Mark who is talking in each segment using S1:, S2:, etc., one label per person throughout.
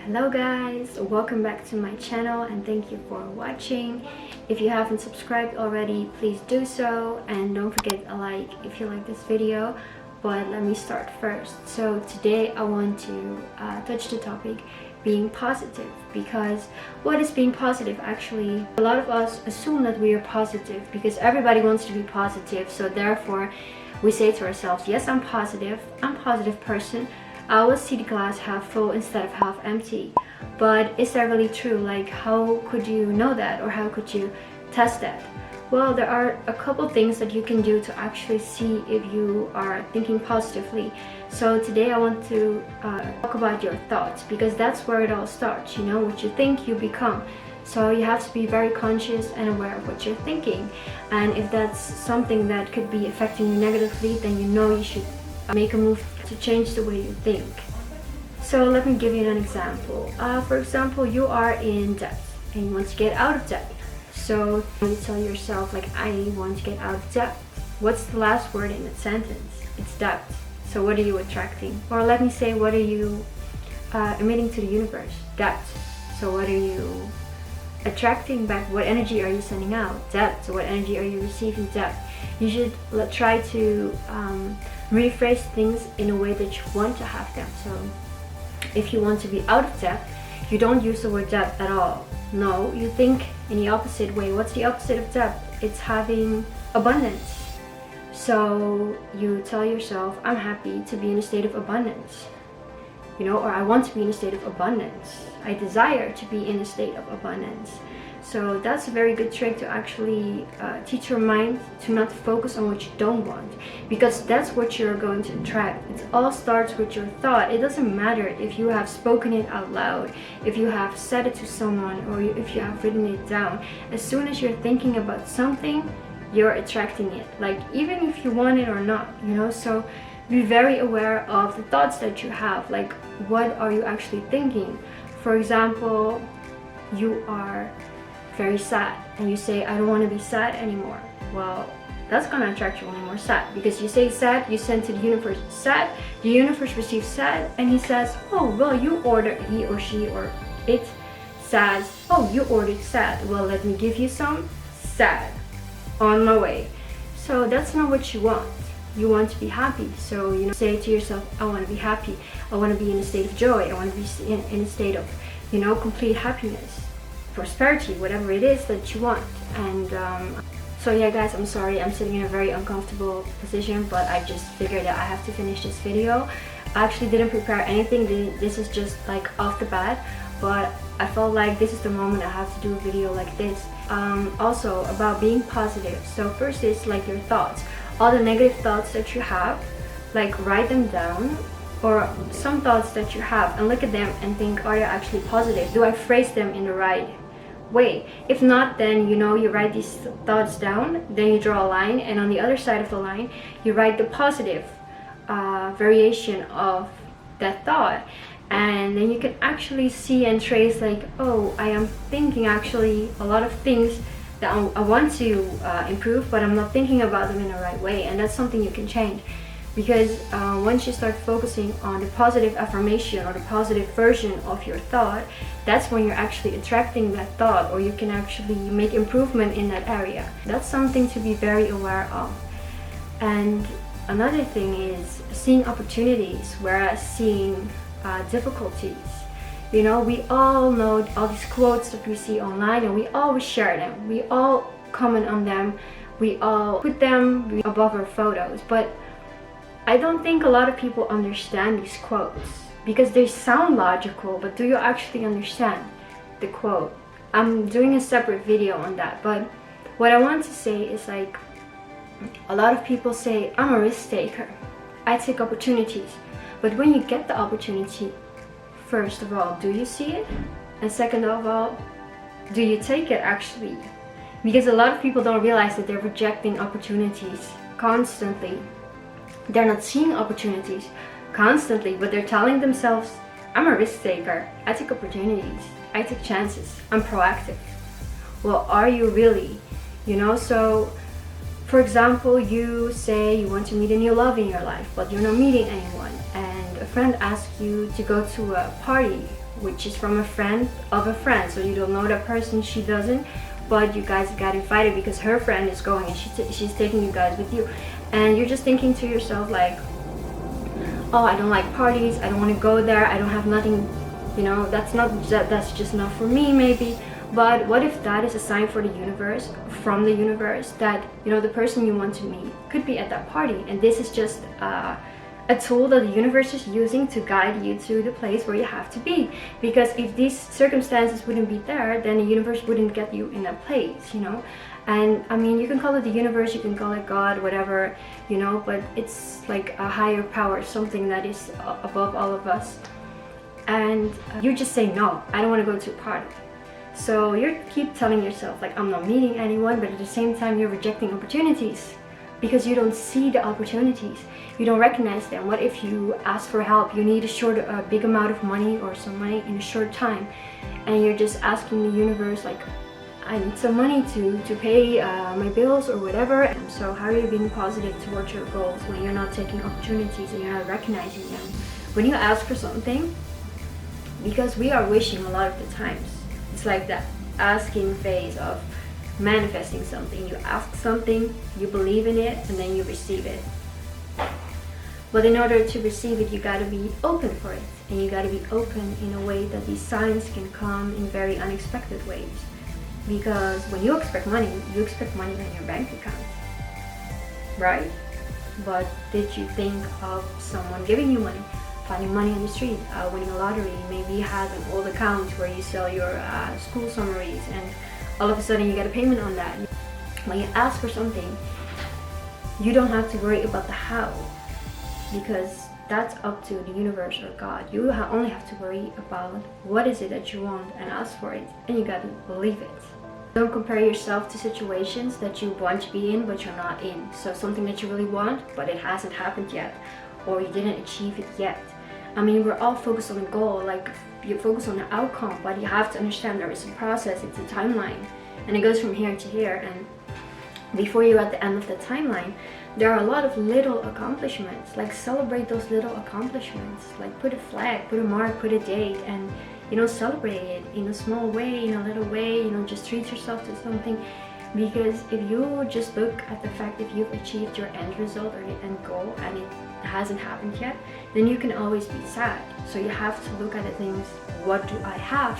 S1: Hello guys, welcome back to my channel and thank you for watching. If you haven't subscribed already, please do so, and don't forget a like if you like this video. But let me start first. So today I want to touch the topic being positive, because what is being positive actually? A lot of us assume that we are positive because everybody wants to be positive, so therefore we say to ourselves, yes, I'm positive, I'm a positive person. I always see the glass half full instead of half empty. But is that really true? Like, how could you know that, or how could you test that? Well, there are a couple things that you can do to actually see if you are thinking positively. So today I want to talk about your thoughts, because that's where it all starts. You know, what you think, you become. So you have to be very conscious and aware of what you're thinking. And if that's something that could be affecting you negatively, then you know you should make a move to change the way you think. So let me give you an example. For example, you are in debt and you want to get out of debt. So you tell yourself, like, I want to get out of debt. What's the last word in that sentence? It's debt. So what are you attracting? Or let me say, what are you emitting to the universe? Debt. So what are you attracting back? What energy are you sending out? Debt. So what energy are you receiving? Debt. You should try to rephrase things in a way that you want to have them. So if you want to be out of debt, you don't use the word debt at all. No, you think in the opposite way. What's the opposite of debt? It's having abundance. So you tell yourself, I'm happy to be in a state of abundance. You know, or I want to be in a state of abundance. I desire to be in a state of abundance. So that's a very good trick to actually teach your mind to not focus on what you don't want, because that's what you're going to attract. It all starts with your thought. It doesn't matter if you have spoken it out loud, if you have said it to someone, or if you have written it down. As soon as you're thinking about something, you're attracting it, like, even if you want it or not, you know. So be very aware of the thoughts that you have. Like, what are you actually thinking? For example, you are very sad and you say, I don't want to be sad anymore. Well, that's gonna attract you only more sad, because you say sad, you send to the universe sad, the universe receives sad, and he says, oh well, you ordered, he or she or it says, oh, you ordered sad, well, let me give you some sad on my way. So that's not what you want. You want to be happy. So, you know, say to yourself, I want to be happy, I want to be in a state of joy, I want to be in a state of, you know, complete happiness, prosperity, whatever it is that you want. And so yeah guys, I'm sorry, I'm sitting in a very uncomfortable position, but I just figured that I have to finish this video. I actually didn't prepare anything. This is just like off the bat, but I felt like this is the moment I have to do a video like this. Also about being positive. So first is like your thoughts, all the negative thoughts that you have, like write them down, or some thoughts that you have, and look at them and think, are they actually positive? Do I phrase them in the right way? If not, then, you know, you write these thoughts down, then you draw a line, and on the other side of the line you write the positive variation of that thought. And then you can actually see and trace, like, oh, I am thinking actually a lot of things that I want to improve, but I'm not thinking about them in the right way. And that's something you can change, because once you start focusing on the positive affirmation or the positive version of your thought, that's when you're actually attracting that thought, or you can actually make improvement in that area. That's something to be very aware of. And another thing is seeing opportunities, whereas seeing difficulties. You know, we all know all these quotes that we see online, and we always share them, we all comment on them, we all put them above our photos. But I don't think a lot of people understand these quotes, because they sound logical, but do you actually understand the quote? I'm doing a separate video on that, but what I want to say is, like, a lot of people say, I'm a risk taker, I take opportunities. But when you get the opportunity, first of all, do you see it? And second of all, do you take it actually? Because a lot of people don't realize that they're rejecting opportunities constantly. They're not seeing opportunities constantly, but they're telling themselves, I'm a risk taker, I take opportunities, I take chances, I'm proactive. Well, are you really? You know, so for example, you say you want to meet a new love in your life, but you're not meeting anyone, and friend asks you to go to a party, which is from a friend of a friend, so you don't know that person, she doesn't, but you guys got invited because her friend is going and she's taking you guys with you, and you're just thinking to yourself like, oh, I don't like parties, I don't want to go there, I don't have nothing, you know, that's just not for me maybe. But what if that is a sign for the universe, from the universe, that, you know, the person you want to meet could be at that party, and this is just a tool that the universe is using to guide you to the place where you have to be. Because if these circumstances wouldn't be there, then the universe wouldn't get you in that place, you know. And I mean, you can call it the universe, you can call it God, whatever, you know, but it's like a higher power, something that is above all of us. And you just say, no, I don't want to go to a party. So you keep telling yourself like, I'm not meeting anyone, but at the same time you're rejecting opportunities because you don't see the opportunities, you don't recognize them. What if you ask for help, you need a big amount of money or some money in a short time, and you're just asking the universe like, I need some money to pay my bills or whatever. And so how are you being positive towards your goals when you're not taking opportunities and you're not recognizing them? When you ask for something, because we are wishing a lot of the times, it's like that asking phase of manifesting something. You ask something, you believe in it, and then you receive it. But in order to receive it, you gotta be open for it, and you gotta be open in a way that these signs can come in very unexpected ways. Because when you expect money in your bank account, right? But did you think of someone giving you money? Finding money on the street, winning a lottery, maybe you have an old account where you sell your school summaries, and all of a sudden you get a payment on that. When you ask for something, you don't have to worry about the how, because that's up to the universe or God. You only have to worry about what is it that you want and ask for it, and you gotta believe it. Don't compare yourself to situations that you want to be in but you're not in. So something that you really want but it hasn't happened yet, or you didn't achieve it yet. I mean, we're all focused on a goal, like you focus on the outcome, but you have to understand there is a process, it's a timeline, and it goes from here to here. And before you're at the end of the timeline, there are a lot of little accomplishments. Like, celebrate those little accomplishments. Like, put a flag, put a mark, put a date, and, you know, celebrate it in a small way, in a little way, you know, just treat yourself to something. Because if you just look at the fact if you've achieved your end result or your end goal and it hasn't happened yet, then you can always be sad. So you have to look at the things, what do I have,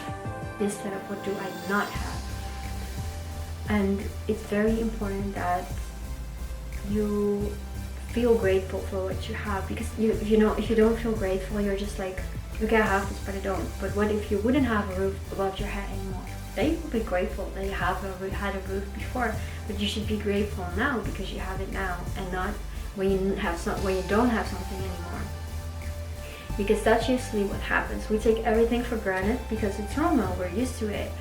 S1: instead of what do I not have. And it's very important that you feel grateful for what you have, because you know, if you don't feel grateful, you're just like, okay, I have this but I don't. But what if you wouldn't have a roof above your head anymore? Then you will be grateful that you had a roof before, but you should be grateful now because you have it now, and not when you don't have something anymore. Because that's usually what happens. We take everything for granted because it's normal, we're used to it.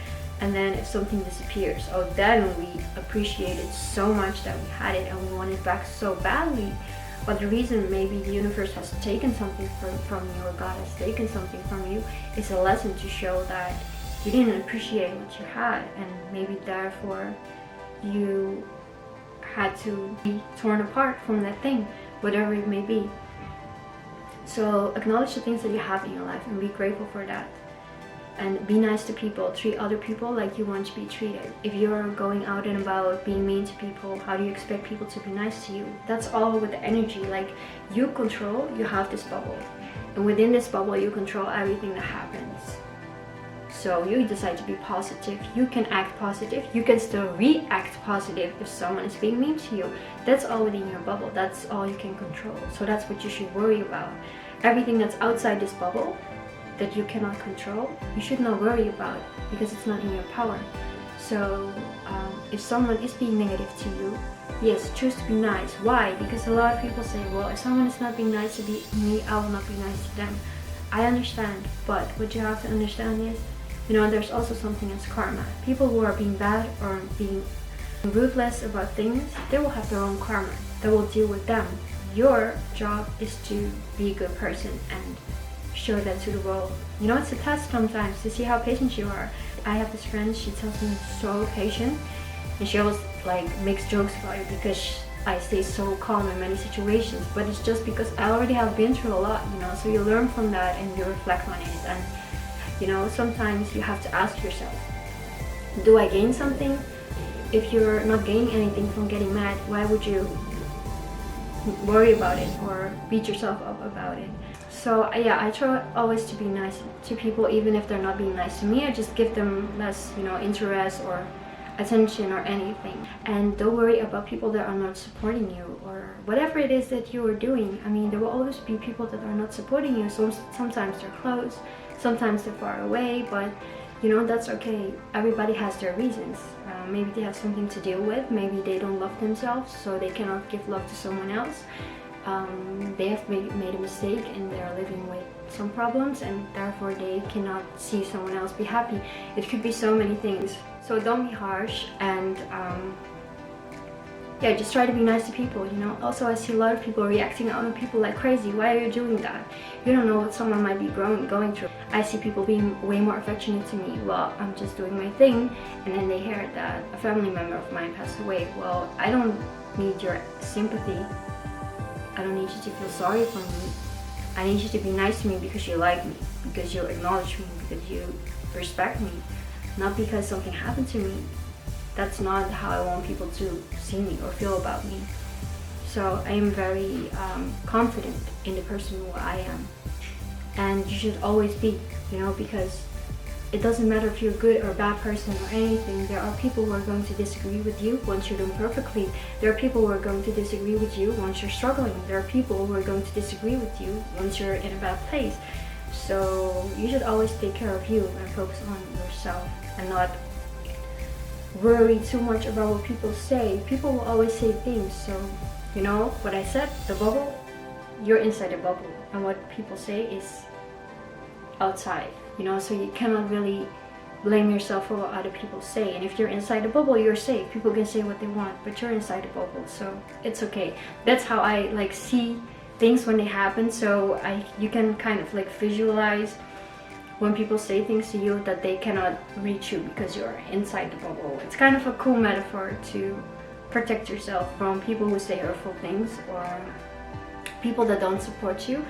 S1: And then if something disappears, oh, then we appreciate it so much that we had it and we want it back so badly. But the reason maybe the universe has taken something from you, or God has taken something from you, is a lesson to show that you didn't appreciate what you had, and maybe therefore you had to be torn apart from that thing, whatever it may be. So acknowledge the things that you have in your life and be grateful for that. And be nice to people. Treat other people like you want to be treated. If you're going out and about being mean to people, how do you expect people to be nice to you? That's all with the energy. Like, you have this bubble, and within this bubble you control everything that happens. So you decide to be positive. You can act positive. You can still react positive if someone is being mean to you. That's all within your bubble. That's all you can control. So that's what you should worry about. Everything that's outside this bubble that you cannot control, you should not worry about, because it's not in your power. So if someone is being negative to you, yes, choose to be nice. Why? Because a lot of people say, well, if someone is not being nice to me, I will not be nice to them. I understand, but what you have to understand is, you know, there's also something as karma. People who are being bad or being ruthless about things, they will have their own karma. They will deal with them. Your job is to be a good person and show that to the world. You know, it's a test sometimes to see how patient you are. I have this friend, she tells me so patient, and she always like makes jokes about it because I stay so calm in many situations, but it's just because I already have been through a lot, you know, so you learn from that and you reflect on it. And you know, sometimes you have to ask yourself, do I gain something? If you're not gaining anything from getting mad, why would you worry about it or beat yourself up about it? So yeah, I try always to be nice to people, even if they're not being nice to me. I just give them less, you know, interest or attention or anything. And don't worry about people that are not supporting you or whatever it is that you are doing. I mean, there will always be people that are not supporting you. So sometimes they're close, sometimes they're far away, but you know, that's okay. Everybody has their reasons. Maybe they have something to deal with. Maybe they don't love themselves, so they cannot give love to someone else. They have made a mistake and they're living with some problems, and therefore they cannot see someone else be happy. It could be so many things. So don't be harsh, and yeah, just try to be nice to people, you know. Also, I see a lot of people reacting on people like crazy. Why are you doing that? You don't know what someone might be going through. I see people being way more affectionate to me. Well, I'm just doing my thing, and then they hear that a family member of mine passed away. Well, I don't need your sympathy. I don't need you to feel sorry for me. I need you to be nice to me because you like me, because you acknowledge me, because you respect me, not because something happened to me. That's not how I want people to see me or feel about me. So I am very confident in the person who I am. And you should always be, you know, because it doesn't matter if you're a good or a bad person or anything. There are people who are going to disagree with you once you're doing perfectly. There are people who are going to disagree with you once you're struggling. There are people who are going to disagree with you once you're in a bad place. So you should always take care of you and focus on yourself and not worry too much about what people say. People will always say things. So, you know, what I said, the bubble, you're inside the bubble. And what people say is outside, you know, so you cannot really blame yourself for what other people say. And if you're inside the bubble, you're safe. People can say what they want, but you're inside the bubble, so it's okay. That's how I like see things when they happen. So you can kind of like visualize when people say things to you that they cannot reach you because you're inside the bubble. It's kind of a cool metaphor to protect yourself from people who say hurtful things or people that don't support you.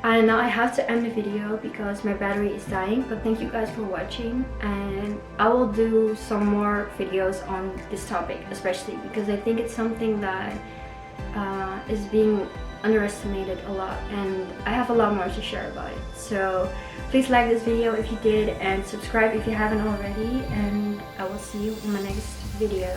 S1: And now I have to end the video because my battery is dying, but thank you guys for watching, and I will do some more videos on this topic, especially because I think it's something that is being underestimated a lot, and I have a lot more to share about it. So please like this video if you did, and subscribe if you haven't already, and I will see you in my next video.